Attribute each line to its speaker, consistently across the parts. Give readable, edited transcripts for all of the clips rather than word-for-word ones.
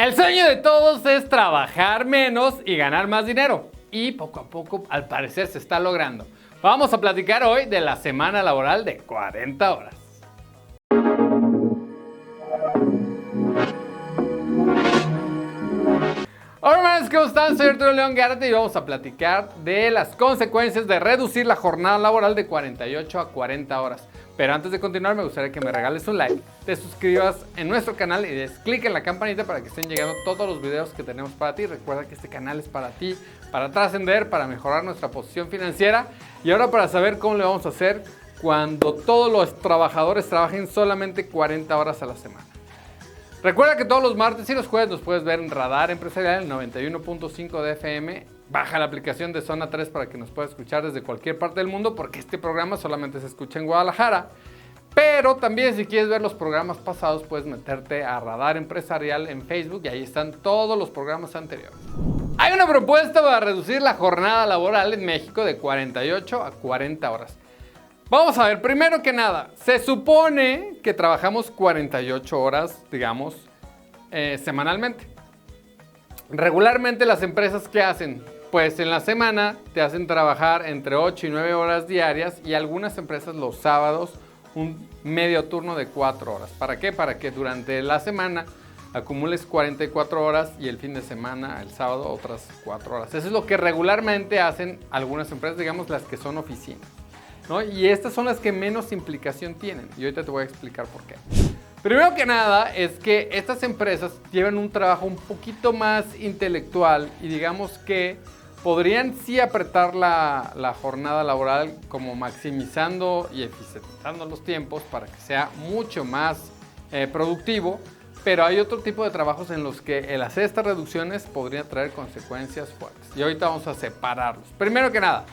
Speaker 1: El sueño de todos es trabajar menos y ganar más dinero. Y poco a poco, al parecer, se está logrando. Vamos a platicar hoy de la semana laboral de 40 horas. Hola, hermanos, ¿cómo están? Soy Arturo León Gárate y vamos a platicar de las consecuencias de reducir la jornada laboral de 48 a 40 horas. Pero antes de continuar, me gustaría que me regales un like, te suscribas en nuestro canal y des clic en la campanita para que estén llegando todos los videos que tenemos para ti. Recuerda que este canal es para ti, para trascender, para mejorar nuestra posición financiera. Y ahora para saber cómo le vamos a hacer cuando todos los trabajadores trabajen solamente 40 horas a la semana. Recuerda que todos los martes y los jueves nos puedes ver en Radar Empresarial, el 91.5 de FM. Baja la aplicación de Zona 3 para que nos puedas escuchar desde cualquier parte del mundo, porque este programa solamente se escucha en Guadalajara. Pero también, si quieres ver los programas pasados, puedes meterte a Radar Empresarial en Facebook y ahí están todos los programas anteriores. Hay una propuesta para reducir la jornada laboral en México de 48 a 40 horas. Vamos a ver, primero que nada, se supone que trabajamos 48 horas, digamos, semanalmente. Regularmente las empresas, ¿qué hacen? Pues en la semana te hacen trabajar entre 8 y 9 horas diarias y algunas empresas los sábados un medio turno de 4 horas. ¿Para qué? Para que durante la semana acumules 44 horas y el fin de semana, el sábado, otras 4 horas. Eso es lo que regularmente hacen algunas empresas, digamos las que son oficinas, ¿no? Y estas son las que menos implicación tienen y ahorita te voy a explicar por qué. Primero que nada es que estas empresas llevan un trabajo un poquito más intelectual y digamos que podrían sí apretar la jornada laboral como maximizando y eficientando los tiempos para que sea mucho más productivo, pero hay otro tipo de trabajos en los que el hacer estas reducciones podría traer consecuencias fuertes y ahorita vamos a separarlos. Primero que nada,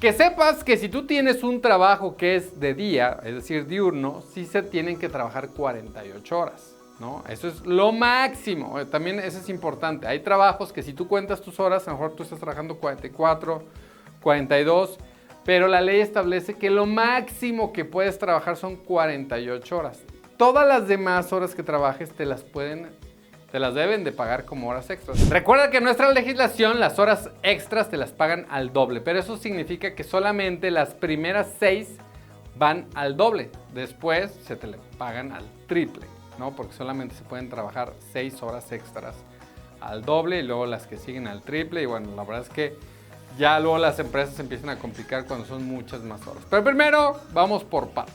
Speaker 1: que sepas que si tú tienes un trabajo que es de día, es decir, diurno, sí se tienen que trabajar 48 horas, ¿no? Eso es lo máximo. También eso es importante. Hay trabajos que si tú cuentas tus horas, a lo mejor tú estás trabajando 44, 42, pero la ley establece que lo máximo que puedes trabajar son 48 horas. Todas las demás horas que trabajes te las deben de pagar como horas extras. Recuerda que en nuestra legislación las horas extras te las pagan al doble, pero eso significa que solamente las primeras 6 van al doble. Después se te le pagan al triple, ¿no? Porque solamente se pueden trabajar 6 horas extras al doble y luego las que siguen al triple. Y bueno, la verdad es que ya luego las empresas se empiezan a complicar cuando son muchas más horas. Pero primero vamos por partes.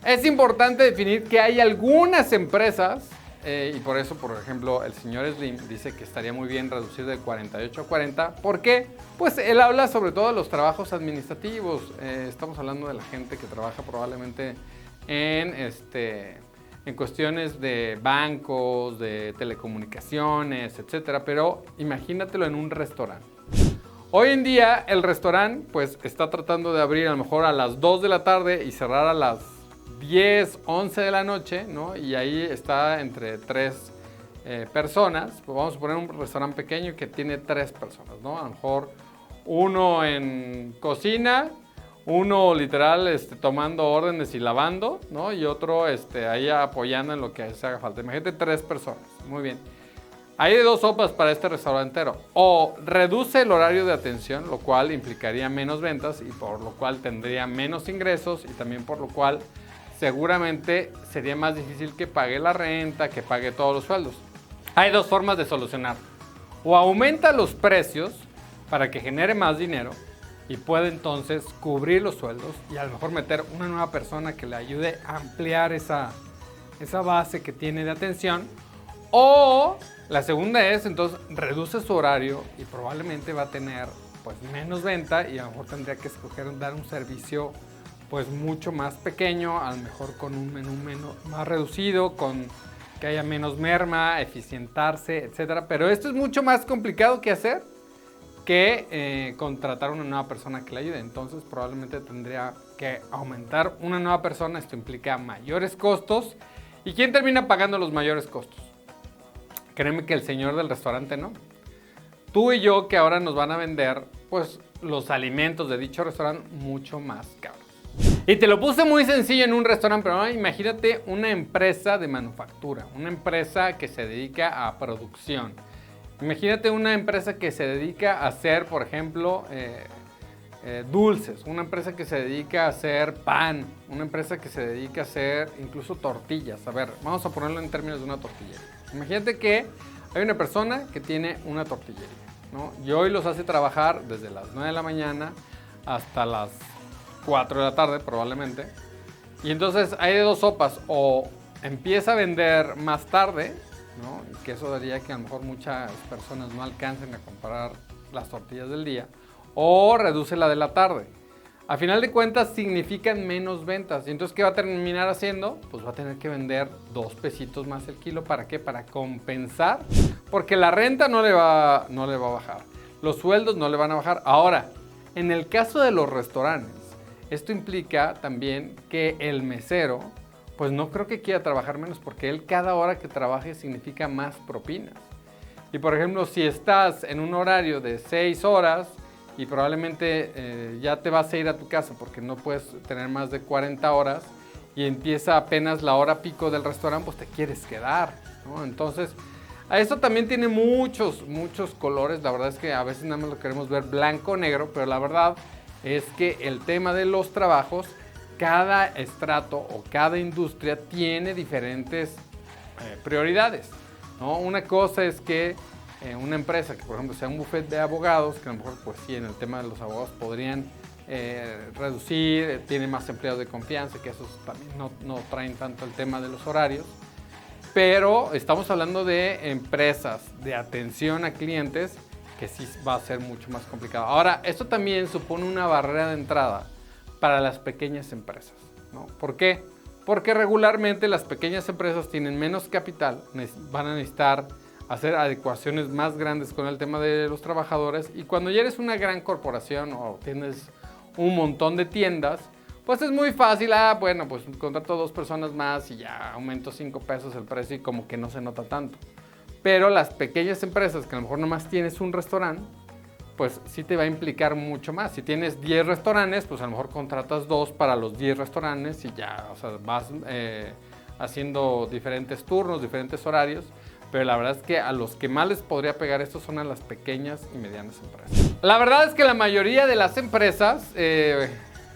Speaker 1: Es importante definir que hay algunas empresas y por eso, por ejemplo, el señor Slim dice que estaría muy bien reducir de 48 a 40. ¿Por qué? Pues él habla sobre todo de los trabajos administrativos. Estamos hablando de la gente que trabaja probablemente en cuestiones de bancos, de telecomunicaciones, etcétera. Pero imagínatelo en un restaurante. Hoy en día el restaurante pues está tratando de abrir a lo mejor a las 2 de la tarde y cerrar a las 10, 11 de la noche, ¿no? Y ahí está entre 3 personas. Pues vamos a poner un restaurante pequeño que tiene 3 personas, ¿no? A lo mejor uno en cocina, uno literal tomando órdenes y lavando, ¿no? Y otro ahí apoyando en lo que se haga falta. Imagínate 3 personas. Muy bien. Hay dos sopas para este restaurantero. O reduce el horario de atención, lo cual implicaría menos ventas y por lo cual tendría menos ingresos y también por lo cual seguramente sería más difícil que pague la renta, que pague todos los sueldos. Hay dos formas de solucionarlo. O aumenta los precios para que genere más dinero y puede entonces cubrir los sueldos y a lo mejor meter una nueva persona que le ayude a ampliar esa base que tiene de atención. O la segunda es entonces reduce su horario y probablemente va a tener pues menos venta y a lo mejor tendría que escoger dar un servicio pues mucho más pequeño, a lo mejor con un menú más reducido, con que haya menos merma, eficientarse, etcétera. Pero esto es mucho más complicado que hacer que contratar una nueva persona que le ayude. Entonces probablemente tendría que aumentar una nueva persona. Esto implica mayores costos. ¿Y quién termina pagando los mayores costos? Créeme que el señor del restaurante no. Tú y yo, que ahora nos van a vender pues los alimentos de dicho restaurante mucho más caros. Y te lo puse muy sencillo en un restaurante, pero ahora imagínate una empresa de manufactura, una empresa que se dedica a producción. Imagínate una empresa que se dedica a hacer, por ejemplo, dulces, una empresa que se dedica a hacer pan, una empresa que se dedica a hacer incluso tortillas. A ver, vamos a ponerlo en términos de una tortillería. Imagínate que hay una persona que tiene una tortillería, ¿no? Y hoy los hace trabajar desde las 9 de la mañana hasta las 4 de la tarde probablemente. Y entonces hay de dos sopas, o empieza a vender más tarde, ¿no? Y que eso daría que a lo mejor muchas personas no alcancen a comprar las tortillas del día, o reduce la de la tarde. A final de cuentas significan menos ventas. Y entonces, ¿qué va a terminar haciendo? Pues va a tener que vender 2 pesitos más el kilo. ¿Para qué? Para compensar. Porque la renta no le va a bajar. Los sueldos no le van a bajar. Ahora, en el caso de los restaurantes, esto implica también que el mesero, pues no creo que quiera trabajar menos, porque él cada hora que trabaje significa más propinas. Y por ejemplo, si estás en un horario de 6 horas y probablemente ya te vas a ir a tu casa porque no puedes tener más de 40 horas y empieza apenas la hora pico del restaurante, pues te quieres quedar, ¿no? Entonces, a esto también tiene muchos colores. La verdad es que a veces nada más lo queremos ver blanco o negro, pero la verdad es que el tema de los trabajos, cada estrato o cada industria tiene diferentes prioridades, ¿no? Una cosa es que una empresa que por ejemplo sea un bufete de abogados, que a lo mejor pues sí en el tema de los abogados podrían reducir, tiene más empleados de confianza, que esos también no traen tanto el tema de los horarios, pero estamos hablando de empresas de atención a clientes que sí va a ser mucho más complicado. Ahora, esto también supone una barrera de entrada para las pequeñas empresas, ¿no? ¿Por qué? Porque regularmente las pequeñas empresas tienen menos capital, van a necesitar hacer adecuaciones más grandes con el tema de los trabajadores, y cuando ya eres una gran corporación o tienes un montón de tiendas, pues es muy fácil, bueno, pues contrato 2 personas más y ya aumento 5 pesos el precio y como que no se nota tanto. Pero las pequeñas empresas que a lo mejor nomás tienes un restaurante, pues sí te va a implicar mucho más. Si tienes 10 restaurantes, pues a lo mejor contratas 2 para los 10 restaurantes y ya, o sea, vas haciendo diferentes turnos, diferentes horarios. Pero la verdad es que a los que más les podría pegar esto son a las pequeñas y medianas empresas. La verdad es que la mayoría de las empresas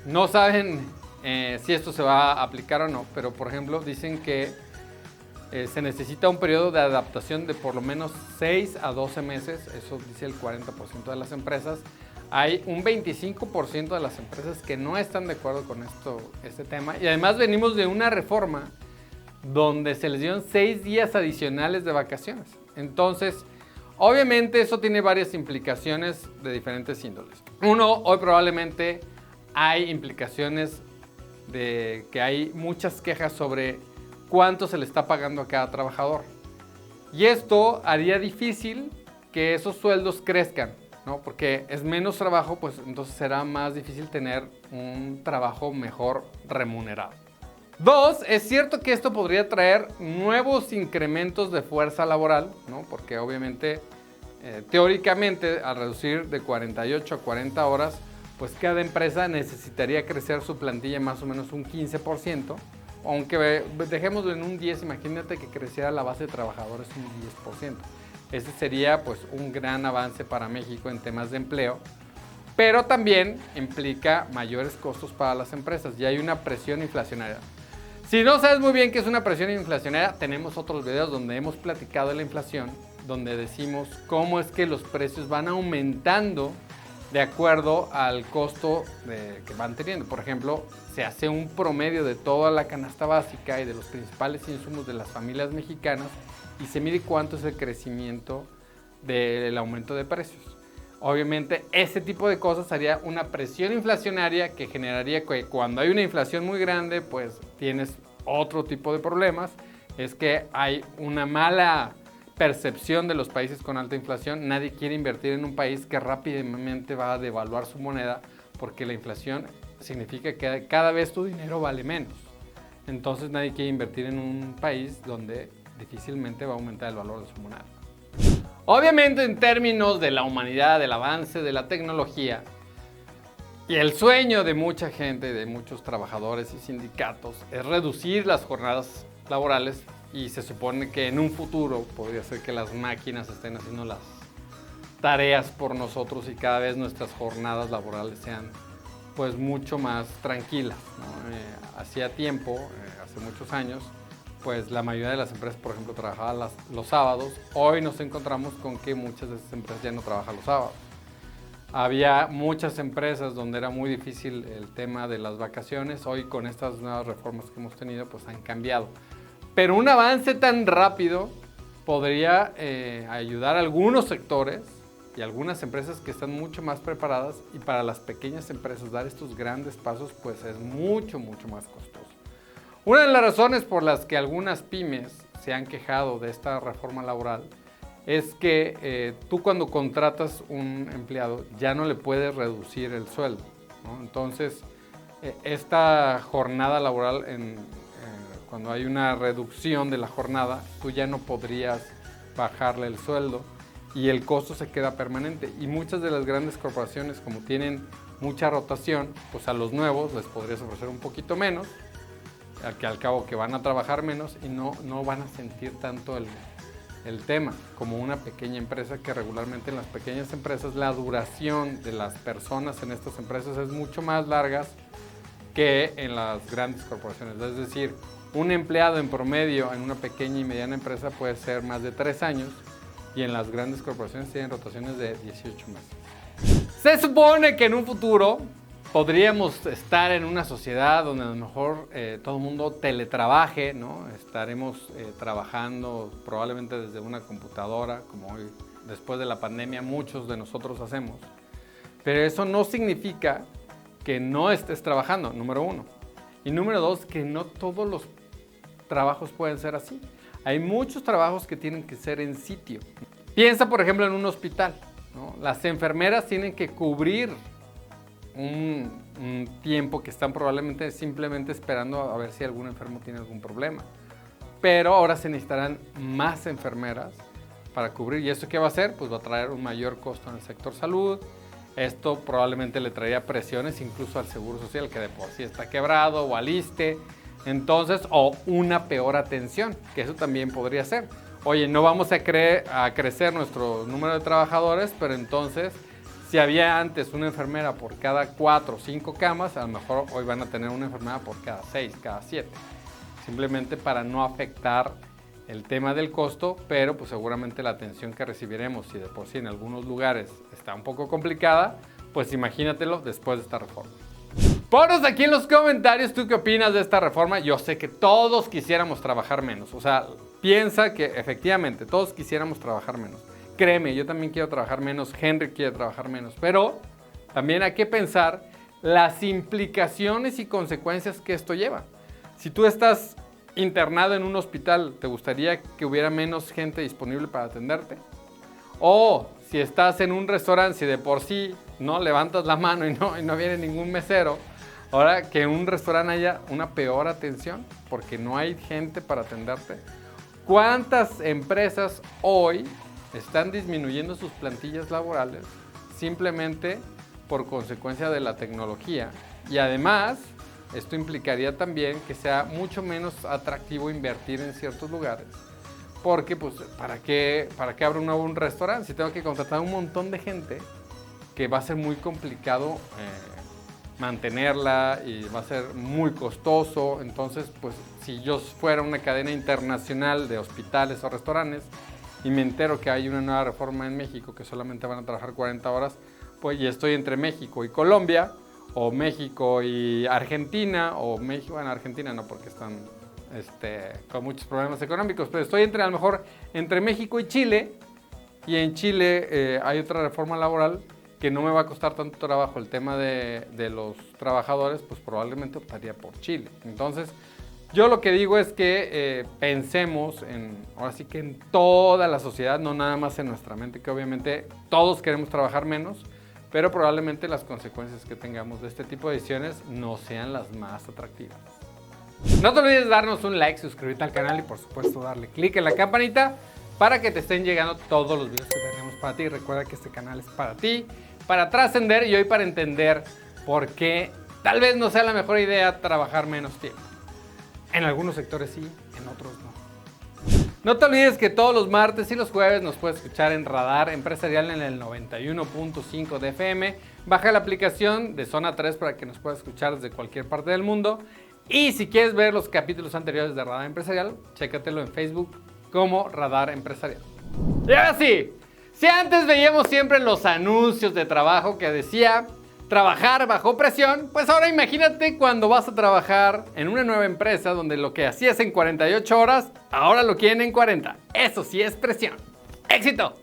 Speaker 1: no saben si esto se va a aplicar o no, pero por ejemplo dicen que se necesita un periodo de adaptación de por lo menos 6 a 12 meses, eso dice el 40% de las empresas. Hay un 25% de las empresas que no están de acuerdo con este tema, y además venimos de una reforma donde se les dieron 6 días adicionales de vacaciones. Entonces, obviamente eso tiene varias implicaciones de diferentes índoles. Uno, hoy probablemente hay implicaciones de que hay muchas quejas sobre cuánto se le está pagando a cada trabajador. Y esto haría difícil que esos sueldos crezcan, ¿no? Porque es menos trabajo, pues entonces será más difícil tener un trabajo mejor remunerado. 2, es cierto que esto podría traer nuevos incrementos de fuerza laboral, ¿no? Porque obviamente, teóricamente, al reducir de 48 a 40 horas, pues cada empresa necesitaría crecer su plantilla más o menos un 15%, aunque dejémoslo en un 10%, imagínate que creciera la base de trabajadores un 10%. Ese sería pues un gran avance para México en temas de empleo, pero también implica mayores costos para las empresas y hay una presión inflacionaria. Si no sabes muy bien qué es una presión inflacionaria, tenemos otros videos donde hemos platicado de la inflación, donde decimos cómo es que los precios van aumentando de acuerdo al costo que van teniendo. Por ejemplo, se hace un promedio de toda la canasta básica y de los principales insumos de las familias mexicanas y se mide cuánto es el crecimiento del aumento de precios. Obviamente, ese tipo de cosas haría una presión inflacionaria que generaría que cuando hay una inflación muy grande, pues tienes otro tipo de problemas. Es que hay una mala percepción de los países con alta inflación. Nadie quiere invertir en un país que rápidamente va a devaluar su moneda, porque la inflación significa que cada vez tu dinero vale menos. Entonces nadie quiere invertir en un país donde difícilmente va a aumentar el valor de su moneda. Obviamente, en términos de la humanidad, del avance de la tecnología, Y el sueño de mucha gente, de muchos trabajadores y sindicatos, es reducir las jornadas laborales y se supone que en un futuro podría ser que las máquinas estén haciendo las tareas por nosotros y cada vez nuestras jornadas laborales sean pues mucho más tranquilas, ¿no? Hacía tiempo, hace muchos años, pues la mayoría de las empresas, por ejemplo, trabajaban los sábados. Hoy nos encontramos con que muchas de esas empresas ya no trabajan los sábados. Había muchas empresas donde era muy difícil el tema de las vacaciones. Hoy con estas nuevas reformas que hemos tenido, pues han cambiado. Pero un avance tan rápido podría ayudar a algunos sectores y algunas empresas que están mucho más preparadas, y para las pequeñas empresas dar estos grandes pasos pues es mucho más costoso. Una de las razones por las que algunas pymes se han quejado de esta reforma laboral es que tú cuando contratas un empleado ya no le puedes reducir el sueldo, ¿no? Entonces esta jornada laboral, cuando hay una reducción de la jornada, tú ya no podrías bajarle el sueldo y el costo se queda permanente. Y muchas de las grandes corporaciones, como tienen mucha rotación, pues a los nuevos les podrías ofrecer un poquito menos, al cabo que van a trabajar menos y no van a sentir tanto el tema, como una pequeña empresa, que regularmente en las pequeñas empresas la duración de las personas en estas empresas es mucho más largas que en las grandes corporaciones. Es decir, un empleado en promedio en una pequeña y mediana empresa puede ser más de 3 años, y en las grandes corporaciones tienen rotaciones de 18 meses. Se supone que en un futuro podríamos estar en una sociedad donde a lo mejor todo el mundo teletrabaje, ¿no? Estaremos trabajando probablemente desde una computadora, como hoy, después de la pandemia, muchos de nosotros hacemos. Pero eso no significa que no estés trabajando, número uno. Y número dos, que no todos los trabajos pueden ser así. Hay muchos trabajos que tienen que ser en sitio. Piensa, por ejemplo, en un hospital, ¿no? Las enfermeras tienen que cubrir un tiempo que están probablemente simplemente esperando a ver si algún enfermo tiene algún problema. Pero ahora se necesitarán más enfermeras para cubrir. ¿Y esto qué va a hacer? Pues va a traer un mayor costo en el sector salud. Esto probablemente le traería presiones incluso al Seguro Social, que de por sí está quebrado, o al ISSSTE. Entonces, o una peor atención, que eso también podría ser. Oye, no vamos a crecer nuestro número de trabajadores, pero entonces, si había antes una enfermera por cada 4 o 5 camas, a lo mejor hoy van a tener una enfermera por cada 6, cada 7. Simplemente para no afectar el tema del costo, pero pues seguramente la atención que recibiremos, si de por sí en algunos lugares está un poco complicada, pues imagínatelo después de esta reforma. Ponnos aquí en los comentarios tú qué opinas de esta reforma. Yo sé que todos quisiéramos trabajar menos. O sea, piensa que efectivamente todos quisiéramos trabajar menos. Créeme, yo también quiero trabajar menos, Henry quiere trabajar menos. Pero también hay que pensar las implicaciones y consecuencias que esto lleva. Si tú estás internado en un hospital, ¿te gustaría que hubiera menos gente disponible para atenderte? O si estás en un restaurante, si de por sí no levantas la mano y no viene ningún mesero, ahora que en un restaurante haya una peor atención porque no hay gente para atenderte. ¿Cuántas empresas hoy están disminuyendo sus plantillas laborales simplemente por consecuencia de la tecnología? Y además, esto implicaría también que sea mucho menos atractivo invertir en ciertos lugares. Porque, pues, ¿para qué abro un nuevo restaurante? Si tengo que contratar a un montón de gente, que va a ser muy complicado mantenerla y va a ser muy costoso. Entonces, pues, si yo fuera una cadena internacional de hospitales o restaurantes y me entero que hay una nueva reforma en México que solamente van a trabajar 40 horas, pues, y estoy entre México y Colombia, o México y Argentina, o México, bueno, Argentina no, porque están con muchos problemas económicos, pero estoy a lo mejor entre México y Chile, y en Chile hay otra reforma laboral que no me va a costar tanto trabajo el tema de los trabajadores, pues probablemente optaría por Chile. Entonces, yo lo que digo es que pensemos ahora sí que en toda la sociedad, no nada más en nuestra mente, que obviamente todos queremos trabajar menos, pero probablemente las consecuencias que tengamos de este tipo de decisiones no sean las más atractivas. No te olvides darnos un like, suscribirte al canal y por supuesto darle click en la campanita para que te estén llegando todos los videos que tenemos para ti. Recuerda que este canal es para ti, para trascender y hoy para entender porque tal vez no sea la mejor idea trabajar menos tiempo. En algunos sectores sí, en otros no. No te olvides que todos los martes y los jueves nos puedes escuchar en Radar Empresarial en el 91.5 de FM. Baja la aplicación de Zona 3 para que nos puedas escuchar desde cualquier parte del mundo. Y si quieres ver los capítulos anteriores de Radar Empresarial, chécatelo en Facebook como Radar Empresarial. Y ahora sí, si antes veíamos siempre los anuncios de trabajo que decía trabajar bajo presión, pues ahora imagínate cuando vas a trabajar en una nueva empresa donde lo que hacías en 48 horas, ahora lo quieren en 40. Eso sí es presión. ¡Éxito!